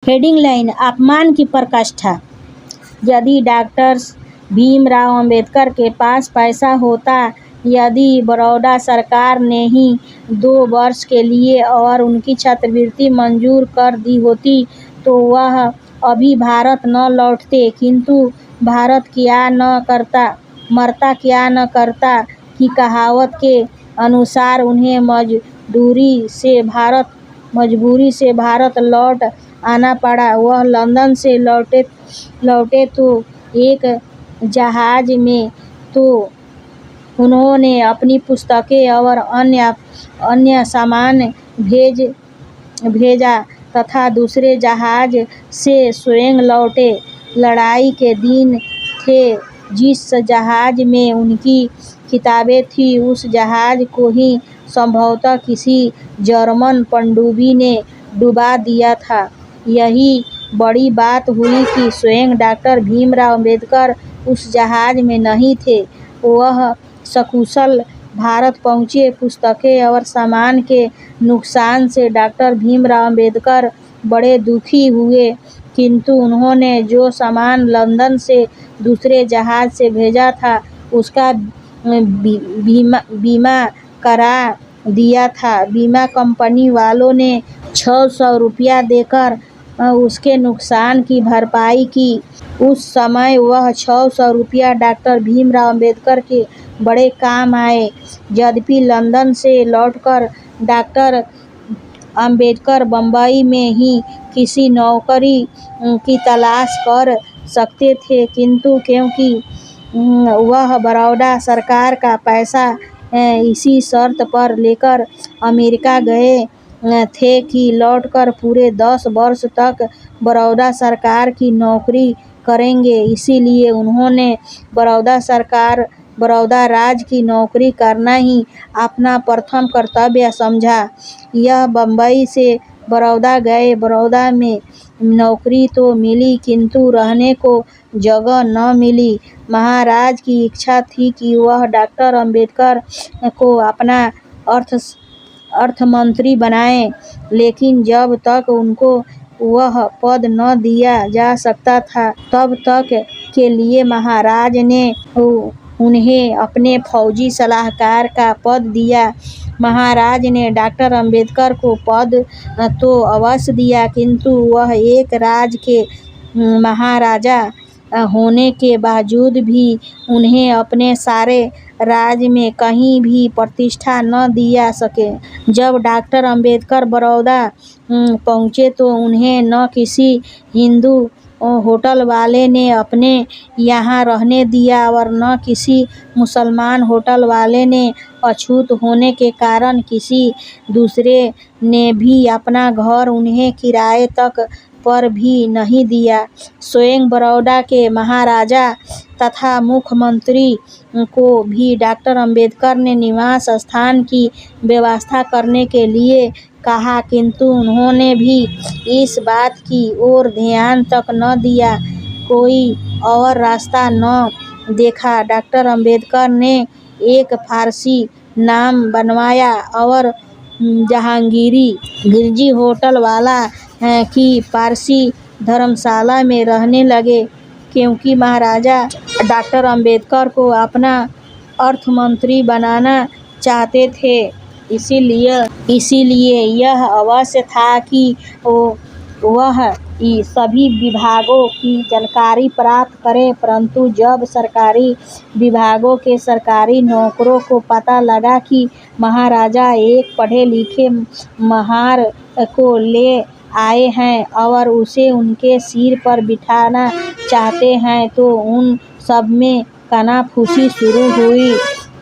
Heading line: अपमान की पराकाष्ठा। यदि डॉक्टर भीमराव अंबेडकर के पास पैसा होता, यदि बड़ौदा सरकार ने ही 2 वर्ष के लिए और उनकी छात्रवृत्ति मंजूर कर दी होती, तो वह अभी भारत न लौटते। किंतु भारत क्या न करता, मरता क्या न करता की कहावत के अनुसार उन्हें मजबूरी से भारत लौट आना पड़ा। वह लंदन से लौटे तो एक जहाज में तो उन्होंने अपनी पुस्तकें और अन्य सामान भेजा तथा दूसरे जहाज से स्वयं लौटे। लड़ाई के दिन थे। जिस जहाज में उनकी किताबें थी, उस जहाज को ही संभवतः किसी जर्मन पनडुब्बी ने डुबा दिया था। यही बड़ी बात हुई कि स्वयं डॉक्टर भीमराव अंबेडकर उस जहाज में नहीं थे। वह सकुशल भारत पहुँचे। पुस्तकें और सामान के नुकसान से डॉक्टर भीमराव अंबेडकर बड़े दुखी हुए, किंतु उन्होंने जो सामान लंदन से दूसरे जहाज से भेजा था, उसका बीमा करा दिया था। बीमा कंपनी वालों ने 600 रुपया देकर उसके नुकसान की भरपाई की। उस समय वह 600 रुपया डॉक्टर भीमराव अंबेडकर के बड़े काम आए। यद्यपि लंदन से लौटकर डॉक्टर अंबेडकर बंबई में ही किसी नौकरी की तलाश कर सकते थे, किंतु क्योंकि वह बड़ौदा सरकार का पैसा इसी शर्त पर लेकर अमेरिका गए थे कि लौटकर पूरे 10 वर्ष तक बड़ौदा सरकार की नौकरी करेंगे, इसीलिए उन्होंने बड़ौदा राज की नौकरी करना ही अपना प्रथम कर्तव्य समझा। यह बंबई से बड़ौदा गए। बड़ौदा में नौकरी तो मिली, किंतु रहने को जगह न मिली। महाराज की इच्छा थी कि वह डॉक्टर अंबेडकर को अपना अर्थमंत्री बनाएं, लेकिन जब तक उनको वह पद न दिया जा सकता था, तब तक के लिए महाराज ने उन्हें अपने फौजी सलाहकार का पद दिया। महाराज ने डॉक्टर अंबेडकर को पद तो अवश्य दिया, किंतु वह एक राज के महाराजा होने के बावजूद भी उन्हें अपने सारे राज में कहीं भी प्रतिष्ठा न दिया सके। जब डॉक्टर अंबेडकर बड़ौदा पहुँचे तो उन्हें न किसी हिंदू होटल वाले ने अपने यहाँ रहने दिया और न किसी मुसलमान होटल वाले ने। अछूत होने के कारण किसी दूसरे ने भी अपना घर उन्हें किराए तक पर भी नहीं दिया। स्वयं बड़ौदा के महाराजा तथा मुख्यमंत्री को भी डॉक्टर अंबेडकर ने निवास स्थान की व्यवस्था करने के लिए कहा, किंतु उन्होंने भी इस बात की ओर ध्यान तक न दिया। कोई और रास्ता न देखा। डॉक्टर अंबेडकर ने एक फारसी नाम बनवाया और जहांगीरी गिरजी होटल वाला की पारसी धर्मशाला में रहने लगे। क्योंकि महाराजा डॉक्टर अंबेडकर को अपना अर्थमंत्री बनाना चाहते थे, इसीलिए यह आवश्यक था कि वह सभी विभागों की जानकारी प्राप्त करें। परंतु जब सरकारी विभागों के सरकारी नौकरों को पता लगा कि महाराजा एक पढ़े लिखे महार को ले आए हैं और उसे उनके सिर पर बिठाना चाहते हैं, तो उन सब में कानाफूसी शुरू हुई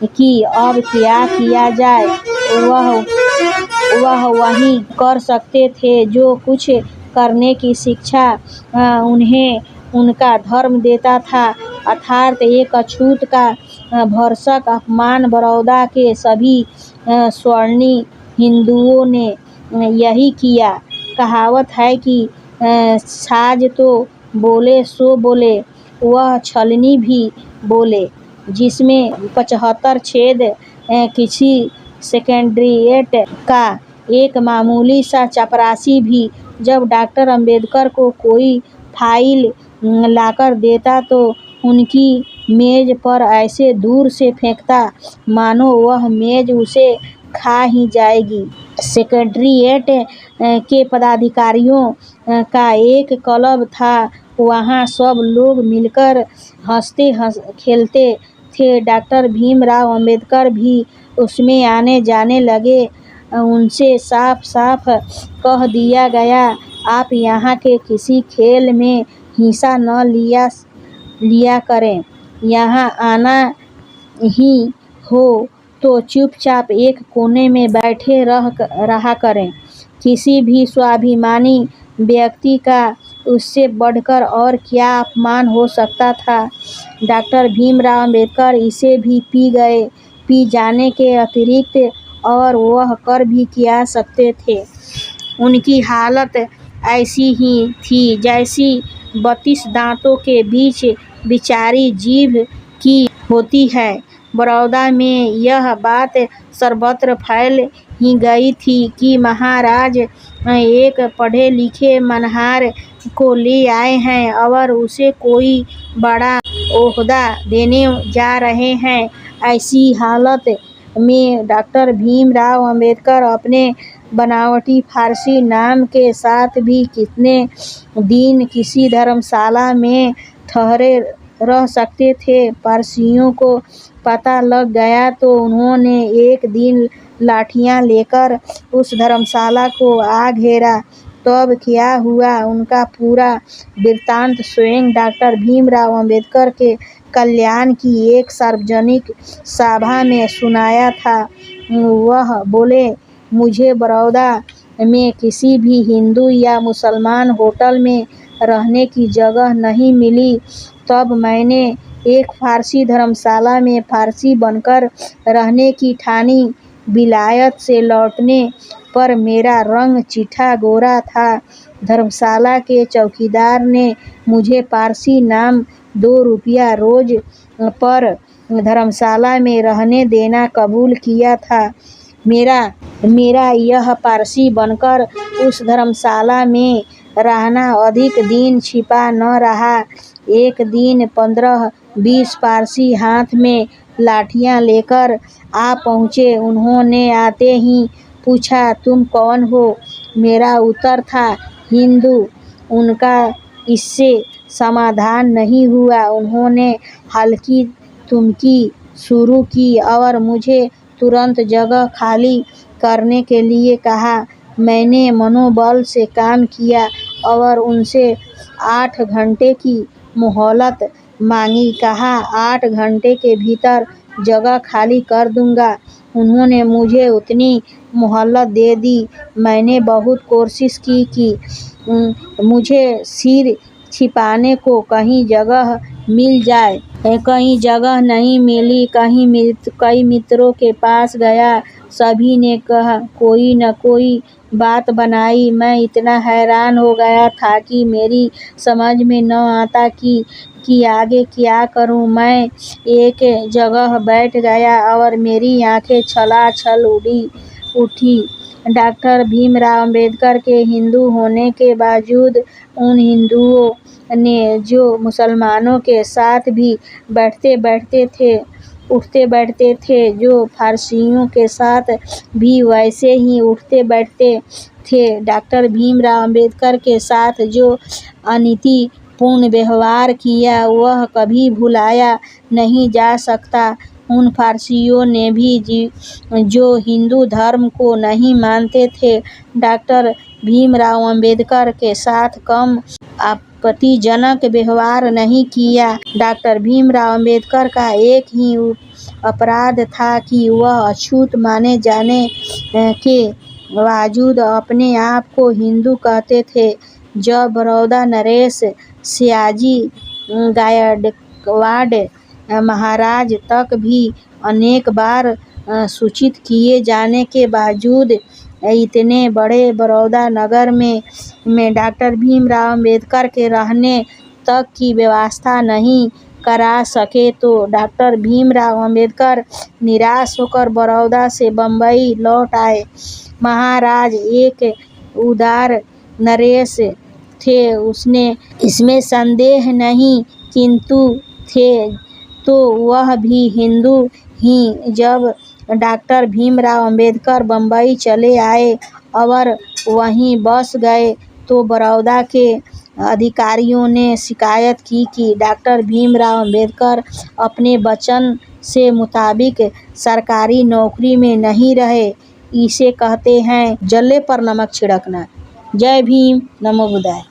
कि अब क्या किया जाए। वह वही कर सकते थे जो कुछ करने की शिक्षा उन्हें उनका धर्म देता था, अर्थात एक अछूत का भरसक अपमान। बड़ौदा के सभी सवर्णी हिंदुओं ने यही किया। कहावत है कि साज तो बोले सो बोले, वह छलनी भी बोले। जिसमें 75 छेद किसी सेक्रेटेरिएट का एक मामूली सा चपरासी भी जब डॉक्टर अंबेडकर को कोई फाइल लाकर देता तो उनकी मेज पर ऐसे दूर से फेंकता मानो वह मेज उसे खा ही जाएगी। सेक्रेटेरिएट के पदाधिकारियों का एक क्लब था। वहाँ सब लोग मिलकर हंसते खेलते थे। डॉक्टर भीमराव अंबेडकर भी उसमें आने जाने लगे। उनसे साफ साफ कह दिया गया, आप यहाँ के किसी खेल में हिस्सा न लिया करें। यहाँ आना ही हो तो चुपचाप एक कोने में बैठे रहा करें। किसी भी स्वाभिमानी व्यक्ति का उससे बढ़कर और क्या अपमान हो सकता था। डॉक्टर भीमराव अंबेडकर इसे भी पी जाने के अतिरिक्त और वह कर भी क्या सकते थे। उनकी हालत ऐसी ही थी जैसी 32 दांतों के बीच बिचारी जीभ की होती है। बड़ौदा में यह बात सर्वत्र फैल ही गई थी कि महाराज एक पढ़े लिखे मनहार को ले आए हैं और उसे कोई बड़ा ओहदा देने जा रहे हैं। ऐसी हालत में डॉक्टर भीमराव अंबेडकर अपने बनावटी फारसी नाम के साथ भी कितने दिन किसी धर्मशाला में ठहरे रह सकते थे। पारसियों को पता लग गया तो उन्होंने एक दिन लाठियां लेकर उस धर्मशाला को आ घेरा। तब क्या हुआ उनका पूरा वृत्तांत स्वयं डॉक्टर भीमराव अंबेडकर के कल्याण की एक सार्वजनिक सभा में सुनाया था। वह बोले, मुझे बड़ौदा में किसी भी हिंदू या मुसलमान होटल में रहने की जगह नहीं मिली। तब मैंने एक फारसी धर्मशाला में फारसी बनकर रहने की ठानी। विलायत से लौटने पर मेरा रंग चिट्ठा गोरा था। धर्मशाला के चौकीदार ने मुझे पारसी नाम 2 रुपया रोज पर धर्मशाला में रहने देना कबूल किया था। मेरा यह पारसी बनकर उस धर्मशाला में रहना अधिक दिन छिपा न रहा। एक दिन 15-20 पारसी हाथ में लाठियां लेकर आ पहुँचे। उन्होंने आते ही पूछा, तुम कौन हो? मेरा उत्तर था, हिंदू। उनका इससे समाधान नहीं हुआ। उन्होंने हल्की तुमकी शुरू की और मुझे तुरंत जगह खाली करने के लिए कहा। मैंने मनोबल से काम किया और उनसे 8 घंटे की मोहलत मांगी। कहा 8 घंटे के भीतर जगह खाली कर दूंगा। उन्होंने मुझे उतनी मोहलत दे दी। मैंने बहुत कोशिश की कि मुझे सिर छिपाने को कहीं जगह मिल जाए। कहीं जगह नहीं मिली। कई मित्रों के पास गया। सभी ने कहा कोई न कोई बात बनाई। मैं इतना हैरान हो गया था कि मेरी समझ में न आता कि आगे क्या करूं। मैं एक जगह बैठ गया और मेरी आंखें छलाछल उठी। डॉक्टर भीमराव अंबेडकर के हिंदू होने के बावजूद उन हिंदुओं ने जो मुसलमानों के साथ भी उठते बैठते थे, जो फारसियों के साथ भी वैसे ही उठते बैठते थे, डॉक्टर भीमराव अंबेडकर के साथ जो अनीतिपूर्ण व्यवहार किया वह कभी भुलाया नहीं जा सकता। उन फारसियों ने भी जो हिंदू धर्म को नहीं मानते थे, डॉक्टर भीमराव अंबेडकर के साथ कम आपत्तिजनक व्यवहार नहीं किया। डॉक्टर भीमराव अंबेडकर का एक ही अपराध था कि वह अछूत माने जाने के बावजूद अपने आप को हिंदू कहते थे। जब बड़ौदा नरेश सयाजी गायकवाड़ महाराज तक भी अनेक बार सूचित किए जाने के बावजूद इतने बड़े बड़ौदा नगर में डॉक्टर भीमराव अंबेडकर के रहने तक की व्यवस्था नहीं करा सके तो डॉक्टर भीमराव अंबेडकर निराश होकर बड़ौदा से बम्बई लौट आए। महाराज एक उदार नरेश थे उसने इसमें संदेह नहीं, किंतु थे तो वह भी हिंदू ही। जब डॉक्टर भीमराव अंबेडकर बम्बई चले आए और वहीं बस गए तो बड़ौदा के अधिकारियों ने शिकायत की कि डॉक्टर भीमराव अंबेडकर अपने वचन से मुताबिक सरकारी नौकरी में नहीं रहे। इसे कहते हैं जले पर नमक छिड़कना। जय भीम, नमो बुद्धाय।